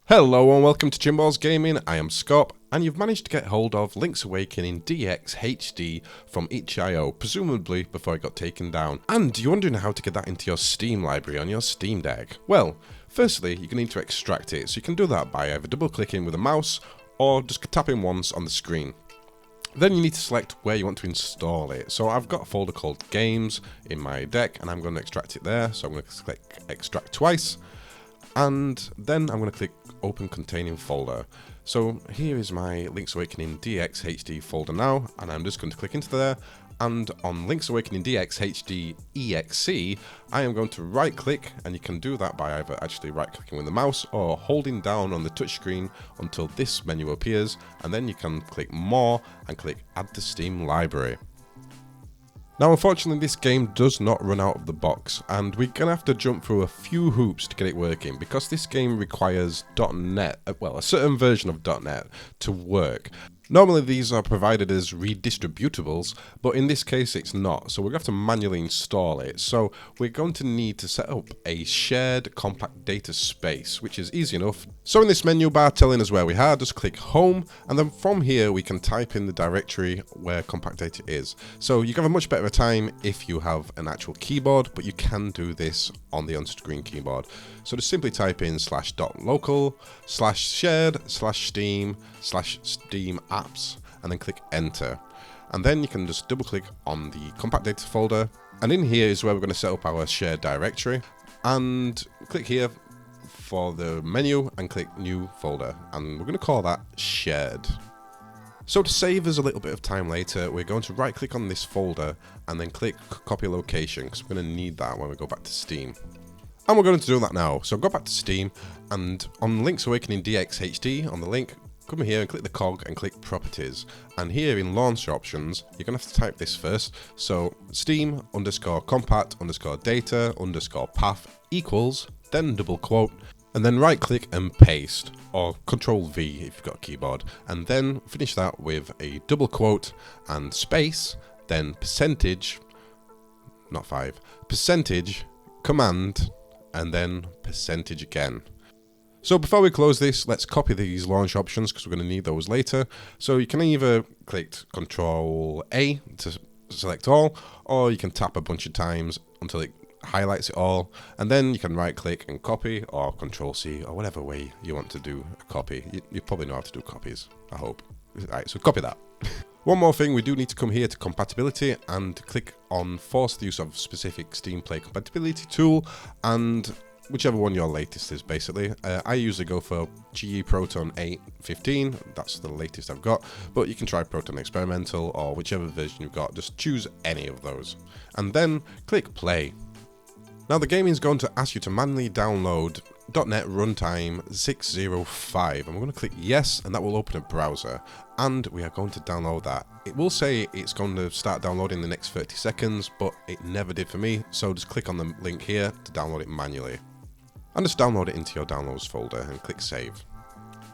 Hello and welcome to Chinballs Gaming. I am Scott, and you've managed to get hold of Link's Awakening DX HD from itch.io, presumably before it got taken down. And you're wondering how to get that into your Steam library on your Steam Deck. Well, firstly, you're going to need to extract it, so you can do that by either double-clicking with a mouse or just tapping once on the screen. Then you need to select where you want to install it. So I've got a folder called Games in my deck, and I'm going to extract it there. So I'm going to click Extract twice. And then I'm going to click Open Containing Folder. So here is my Link's Awakening DX HD folder now, and I'm just going to click into there. And on Link's Awakening DX HD EXE, I am going to right click, and you can do that by either actually right clicking with the mouse or holding down on the touchscreen until this menu appears, and then you can click More and click Add to Steam Library. Now unfortunately this game does not run out of the box, and we're going to have to jump through a few hoops to get it working, because this game requires .NET, well, a certain version of .NET to work. Normally these are provided as redistributables, but in this case it's not, so we're going to have to manually install it. So we're going to need to set up a shared compact data space, which is easy enough. So in this menu bar telling us where we are, just click Home, and then from here we can type in the directory where compact data is. So you have a much better time if you have an actual keyboard, but you can do this on the on-screen keyboard. So just simply type in /local/shared/steam/steam apps, and then click Enter. And then you can just double click on the compact data folder, and in here is where we're going to set up our shared directory, and click here for the menu and click New Folder, and we're going to call that Shared. So to save us a little bit of time later, we're going to right click on this folder and then click Copy Location, because we're going to need that when we go back to Steam. And we're going to do that now. So go back to Steam, and on Link's Awakening DX HD, on the link, come here and click the cog and click Properties. And here in Launch Options, you're going to have to type this first. So Steam_compact_data_path equals, then double quote, and then right click and paste, or Control V if you've got a keyboard. And then finish that with a double quote and space, then percentage, not 5, percentage, command, and then percentage again. So before we close this, let's copy these launch options, because we're going to need those later. So you can either click Control A to select all, or you can tap a bunch of times until it highlights it all, and then you can right click and copy, or Control C, or whatever way you want to do a copy. You probably know how to do copies, I hope. Alright, so copy that. One more thing, we do need to come here to compatibility and click on force the use of specific Steam Play compatibility tool, and whichever one your latest is basically. I usually go for GE Proton 8.15, that's the latest I've got, but you can try Proton Experimental or whichever version you've got, just choose any of those. And then click play. Now the game is going to ask you to manually download .NET Runtime 605, and we're going to click yes, and that will open a browser, and we are going to download that. It will say it's going to start downloading in the next 30 seconds, but it never did for me, so just click on the link here to download it manually. And just download it into your downloads folder and click save.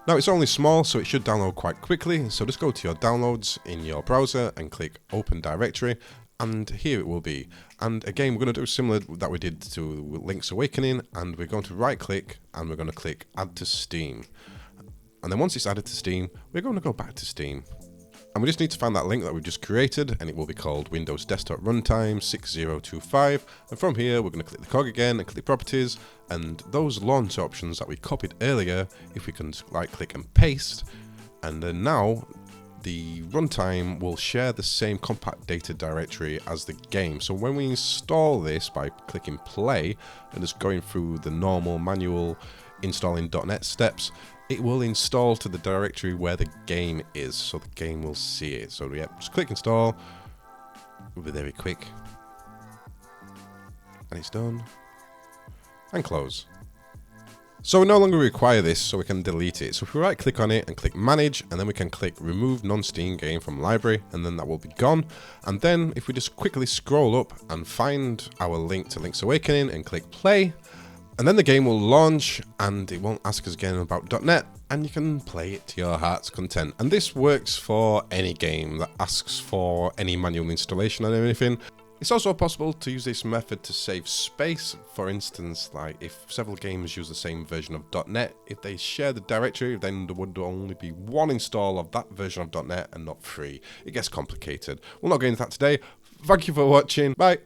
Now it's only small, so it should download quite quickly, so just go to your downloads in your browser and click open directory, and here it will be. And again, we're going to do similar that we did to Link's Awakening, and we're going to right click and we're going to click Add to Steam. And then once it's added to Steam, we're going to go back to Steam. And we just need to find that link that we just created, and it will be called Windows Desktop Runtime 6025. And from here, we're going to click the cog again and click Properties, and those launch options that we copied earlier, if we can right click and paste, and then now the runtime will share the same compact data directory as the game. So when we install this by clicking play and just going through the normal manual installing .NET steps, it will install to the directory where the game is, so the game will see it. So yeah, just click install, it'll be very quick, and it's done, and close. So we no longer require this, so we can delete it. So if we right click on it and click manage, and then we can click remove non-Steam game from library, and then that will be gone. And then if we just quickly scroll up and find our link to Link's Awakening and click play, and then the game will launch, and it won't ask us again about .NET, and you can play it to your heart's content. And this works for any game that asks for any manual installation or anything. It's also possible to use this method to save space. For instance, like if several games use the same version of .NET, if they share the directory, then there would only be one install of that version of .NET and not 3. It gets complicated. We'll not go into that today. Thank you for watching. Bye.